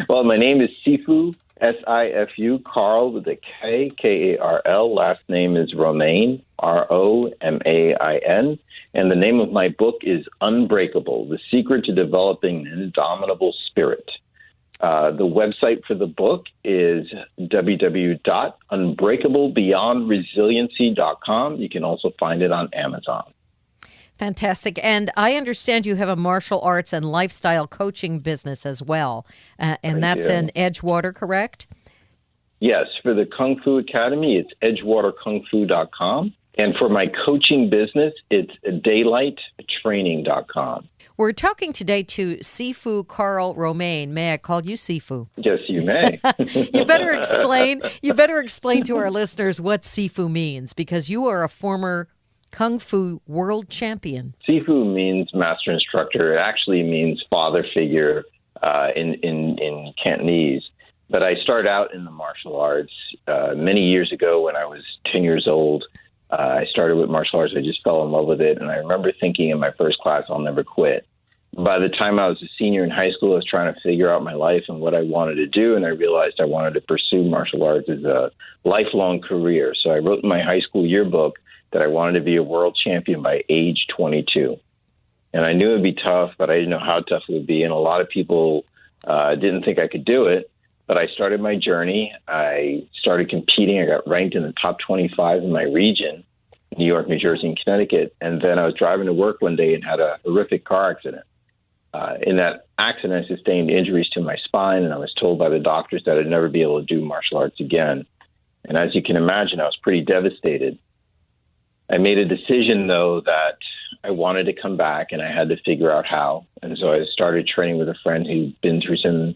Well, my name is Sifu, Sifu, Carl with a K, Karl. Last name is Romain, Romain. And the name of my book is Unbreakable, The Secret to Developing an Indomitable Spirit. The website for the book is www.unbreakablebeyondresiliency.com. You can also find it on Amazon. Fantastic. And I understand you have a martial arts and lifestyle coaching business as well. And that's in Edgewater, correct? Yes. For the Kung Fu Academy, it's edgewaterkungfu.com. And for my coaching business, it's daylighttraining.com. We're talking today to Sifu Carl Romain. May I call you Sifu? Yes, you may. You better explain to our listeners what Sifu means, because you are a former Kung Fu world champion. Sifu means master instructor. It actually means father figure in Cantonese. But I started out in the martial arts many years ago when I was 10 years old. I started with martial arts. I just fell in love with it. And I remember thinking in my first class, I'll never quit. By the time I was a senior in high school, I was trying to figure out my life and what I wanted to do. And I realized I wanted to pursue martial arts as a lifelong career. So I wrote in my high school yearbook that I wanted to be a world champion by age 22. And I knew it would be tough, but I didn't know how tough it would be. And a lot of people didn't think I could do it. But I started my journey. I started competing. I got ranked in the top 25 in my region, New York, New Jersey, and Connecticut. And then I was driving to work one day and had a horrific car accident. In that accident, I sustained injuries to my spine, and I was told by the doctors that I'd never be able to do martial arts again. And as you can imagine, I was pretty devastated. I made a decision, though, that I wanted to come back, and I had to figure out how. And so I started training with a friend who'd been through some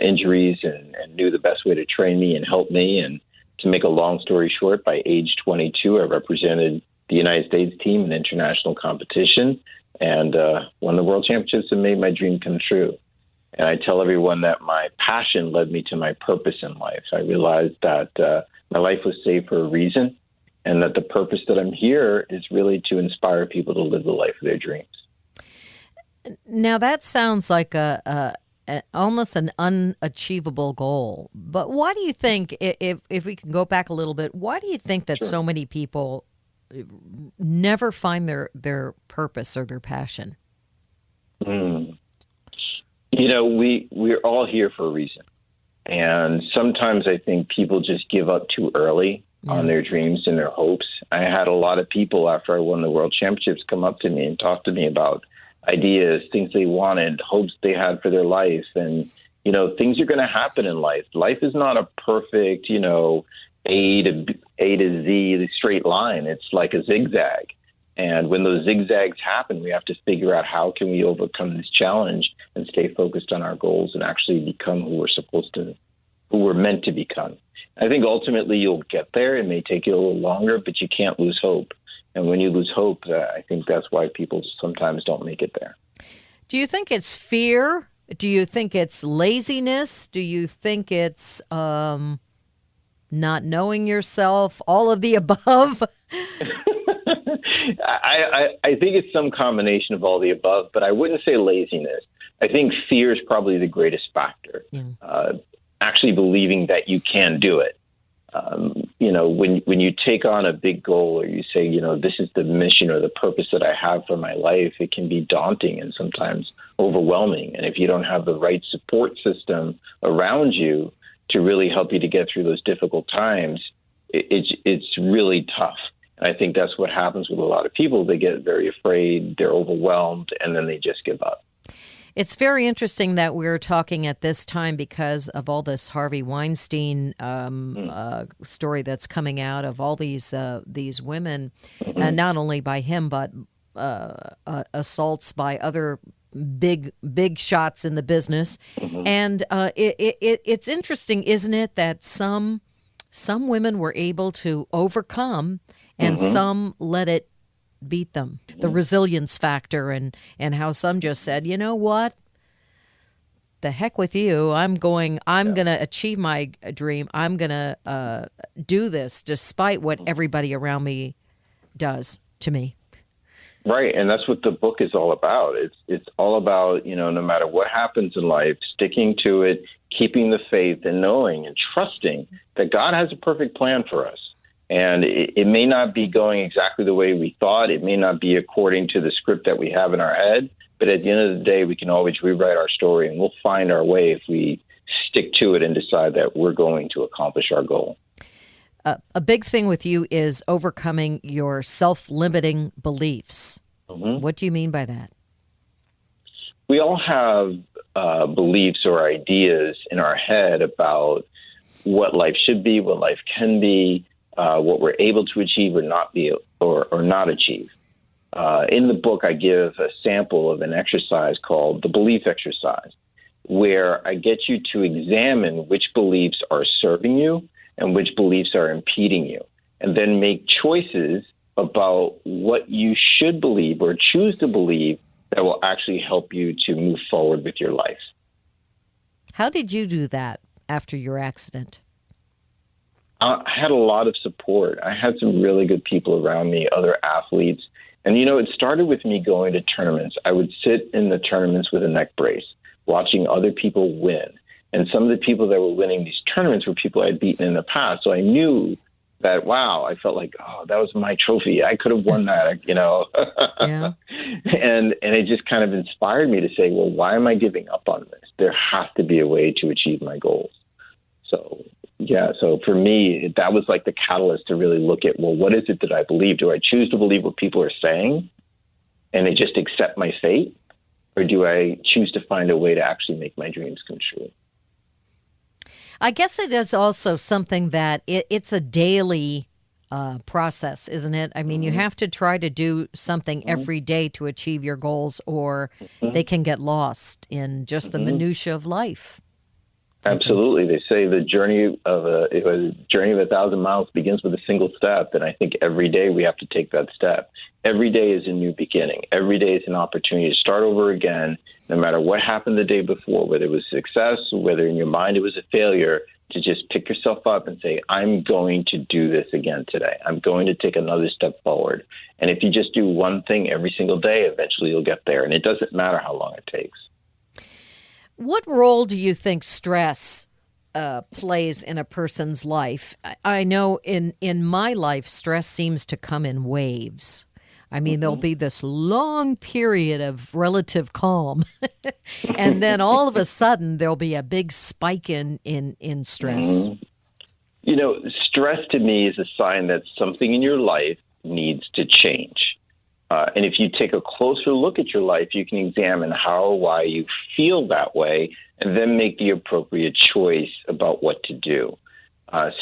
injuries and knew the best way to train me and help me. And to make a long story short, by age 22, I represented the United States team in international competition and won the world championships and made my dream come true. And I tell everyone that my passion led me to my purpose in life. I realized that my life was saved for a reason, and that the purpose that I'm here is really to inspire people to live the life of their dreams. Now, that sounds like almost an unachievable goal. But why do you think, if we can go back a little bit, why do you think that so many people never find their purpose or their passion? You know, we're all here for a reason. And sometimes I think people just give up too early on their dreams and their hopes. I had a lot of people after I won the world championships come up to me and talk to me about ideas, things they wanted, hopes they had for their life. And, you know, things are going to happen in life. Life is not a perfect, you know, A to Z, the straight line. It's like a zigzag. And when those zigzags happen, we have to figure out how can we overcome this challenge and stay focused on our goals and actually become who we're meant to become. I think ultimately you'll get there. It may take you a little longer, but you can't lose hope. And when you lose hope, I think that's why people sometimes don't make it there. Do you think it's fear? Do you think it's laziness? Do you think it's not knowing yourself? All of the above? I think it's some combination of all the above, but I wouldn't say laziness. I think fear is probably the greatest factor. Actually believing that you can do it. You know, when you take on a big goal or you say, you know, this is the mission or the purpose that I have for my life, it can be daunting and sometimes overwhelming. And if you don't have the right support system around you to really help you to get through those difficult times, it's really tough. And I think that's what happens with a lot of people. They get very afraid, they're overwhelmed, and then they just give up. It's very interesting that we're talking at this time because of all this Harvey Weinstein story that's coming out of all these women, and not only by him, but assaults by other big shots in the business. And it's interesting, isn't it, that some women were able to overcome and some let it beat them. The resilience factor and how some just said, you know what? The heck with you. I'm going to achieve my dream. I'm going to do this despite what everybody around me does to me. Right, and that's what the book is all about. It's all about, no matter what happens in life, sticking to it, keeping the faith, and knowing and trusting that God has a perfect plan for us. And it may not be going exactly the way we thought. It may not be according to the script that we have in our head. But at the end of the day, we can always rewrite our story, and we'll find our way if we stick to it and decide that we're going to accomplish our goal. A big thing with you is overcoming your self-limiting beliefs. Mm-hmm. What do you mean by that? We all have beliefs or ideas in our head about what life should be, what life can be, what we're able to achieve or not be or not achieve. In the book, I give a sample of an exercise called the belief exercise, where I get you to examine which beliefs are serving you and which beliefs are impeding you, and then make choices about what you should believe or choose to believe that will actually help you to move forward with your life. How did you do that after your accident? I had a lot of support. I had some really good people around me, other athletes. And, it started with me going to tournaments. I would sit in the tournaments with a neck brace, watching other people win. And some of the people that were winning these tournaments were people I'd beaten in the past. So I knew that, wow, I felt like, oh, that was my trophy. I could have won that, Yeah. And it just kind of inspired me to say, well, why am I giving up on this? There has to be a way to achieve my goals. So for me, that was like the catalyst to really look at, well, what is it that I believe? Do I choose to believe what people are saying and they just accept my fate? Or do I choose to find a way to actually make my dreams come true? I guess it is also something that it's a daily process, isn't it? I mean, you have to try to do something every day to achieve your goals, or they can get lost in just the minutia of life. Absolutely. They say the journey of a 1,000 miles begins with a single step. And I think every day we have to take that step. Every day is a new beginning. Every day is an opportunity to start over again, no matter what happened the day before, whether it was success, whether in your mind it was a failure, to just pick yourself up and say, I'm going to do this again today. I'm going to take another step forward. And if you just do one thing every single day, eventually you'll get there. And it doesn't matter how long it takes. What role do you think stress plays in a person's life? I know in my life, stress seems to come in waves. I mean, there'll be this long period of relative calm, and then all of a sudden there'll be a big spike in stress. Stress to me is a sign that something in your life needs to change. And if you take a closer look at your life, you can examine how or why you feel that way and then make the appropriate choice about what to do.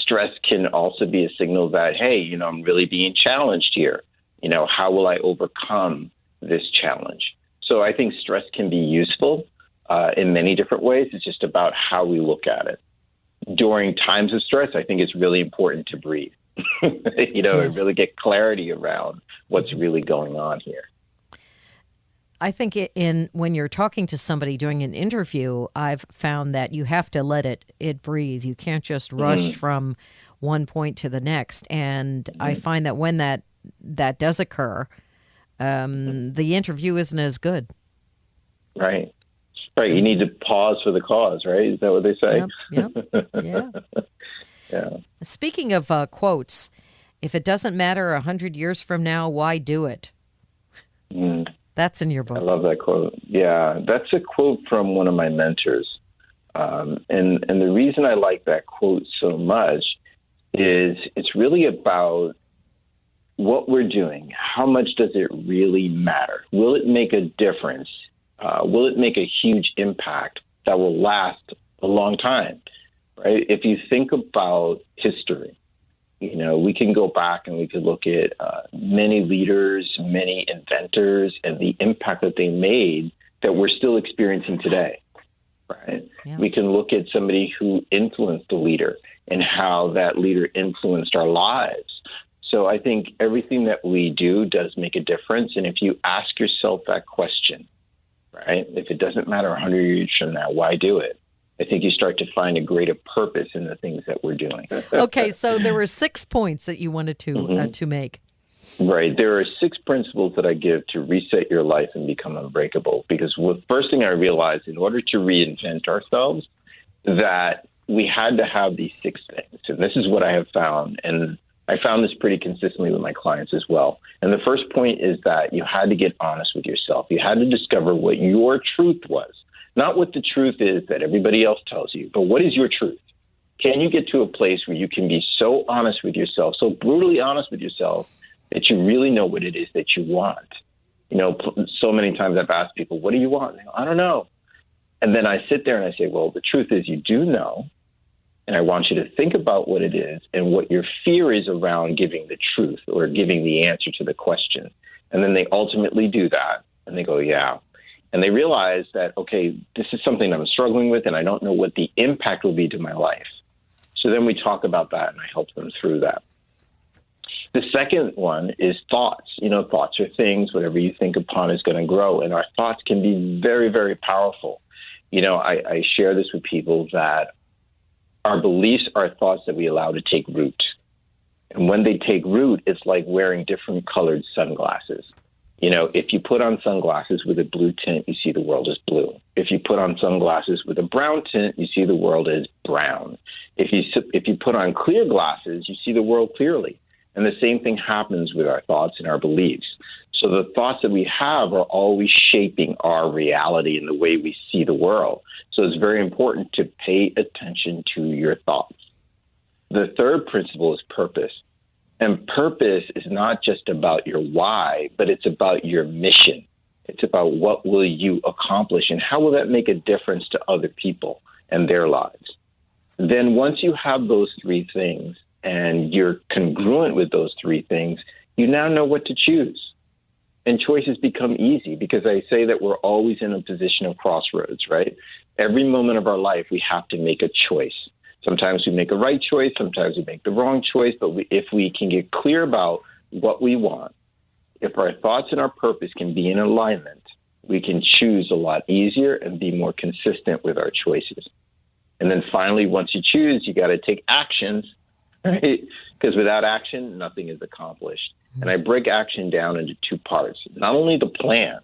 Stress can also be a signal that, hey, I'm really being challenged here. How will I overcome this challenge? So I think stress can be useful in many different ways. It's just about how we look at it. During times of stress, I think it's really important to breathe. Yes. Really get clarity around what's really going on here. I think when you're talking to somebody during an interview, I've found that you have to let it breathe. You can't just rush from one point to the next. And I find that when that does occur, the interview isn't as good. Right. You need to pause for the cause, right? Is that what they say? Yep. Yeah. Yeah. Speaking of quotes, if it doesn't matter 100 years from now, why do it? That's in your book. I love that quote. Yeah, that's a quote from one of my mentors. And the reason I like that quote so much is it's really about what we're doing. How much does it really matter? Will it make a difference? Will it make a huge impact that will last a long time? Right? If you think about history, we can go back and we could look at many leaders, many inventors, and the impact that they made that we're still experiencing today. Right? Yeah. We can look at somebody who influenced a leader and how that leader influenced our lives. So I think everything that we do does make a difference. And if you ask yourself that question, right, if it doesn't matter 100 years from now, why do it? I think you start to find a greater purpose in the things that we're doing. Okay, so there were 6 points that you wanted to make. Right. There are 6 principles that I give to reset your life and become unbreakable. Because the first thing I realized, in order to reinvent ourselves, that we had to have these 6 things. And this is what I have found. And I found this pretty consistently with my clients as well. And the first point is that you had to get honest with yourself. You had to discover what your truth was. Not what the truth is that everybody else tells you, but what is your truth? Can you get to a place where you can be so honest with yourself, so brutally honest with yourself, that you really know what it is that you want? So many times I've asked people, what do you want? And they go, I don't know. And then I sit there and I say, well, the truth is you do know. And I want you to think about what it is and what your fear is around giving the truth or giving the answer to the question. And then they ultimately do that. And they go, yeah. And they realize that, okay, this is something I'm struggling with and I don't know what the impact will be to my life. So then we talk about that and I help them through that. The second one is thoughts. Thoughts are things, whatever you think upon is going to grow. And our thoughts can be very, very powerful. I share this with people that our beliefs are thoughts that we allow to take root. And when they take root, it's like wearing different colored sunglasses. If you put on sunglasses with a blue tint, you see the world as blue. If you put on sunglasses with a brown tint, you see the world as brown. If you put on clear glasses, you see the world clearly. And the same thing happens with our thoughts and our beliefs. So the thoughts that we have are always shaping our reality and the way we see the world. So it's very important to pay attention to your thoughts. The third principle is purpose. And purpose is not just about your why, but it's about your mission. It's about what will you accomplish and how will that make a difference to other people and their lives. Then once you have those 3 things and you're congruent with those 3 things, you now know what to choose. And choices become easy because I say that we're always in a position of crossroads, right? Every moment of our life, we have to make a choice. Sometimes we make a right choice, sometimes we make the wrong choice, but if we can get clear about what we want, if our thoughts and our purpose can be in alignment, we can choose a lot easier and be more consistent with our choices. And then finally, once you choose, you got to take actions, right? Because without action, nothing is accomplished. And I break action down into 2 parts. Not only the plan,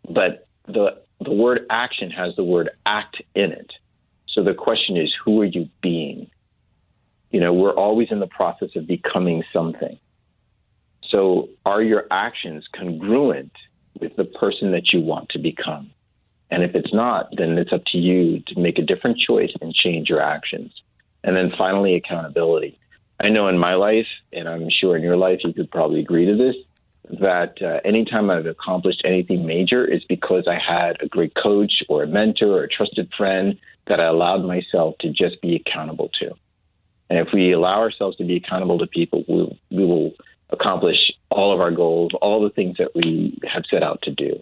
but the word action has the word act in it. So the question is, who are you being? We're always in the process of becoming something. So are your actions congruent with the person that you want to become? And if it's not, then it's up to you to make a different choice and change your actions. And then finally, accountability. I know in my life, and I'm sure in your life, you could probably agree to this, that anytime I've accomplished anything major, it's because I had a great coach or a mentor or a trusted friend that I allowed myself to just be accountable to. And if we allow ourselves to be accountable to people, we will accomplish all of our goals, all the things that we have set out to do.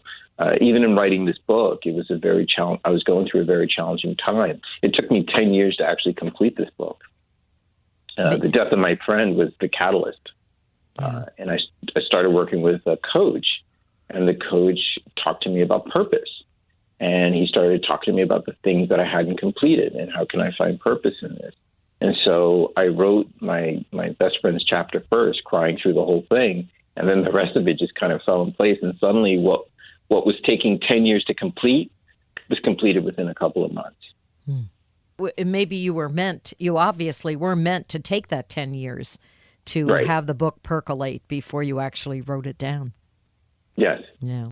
Even in writing this book, it was I was going through a very challenging time. It took me 10 years to actually complete this book. The death of my friend was the catalyst. And I started working with a coach, and the coach talked to me about purpose. And he started talking to me about the things that I hadn't completed and how can I find purpose in this. And so I wrote my best friend's chapter first, crying through the whole thing. And then the rest of it just kind of fell in place. And suddenly what was taking 10 years to complete was completed within a couple of months. Maybe you obviously were meant to take that 10 years to have the book percolate before you actually wrote it down. Yes. Yeah.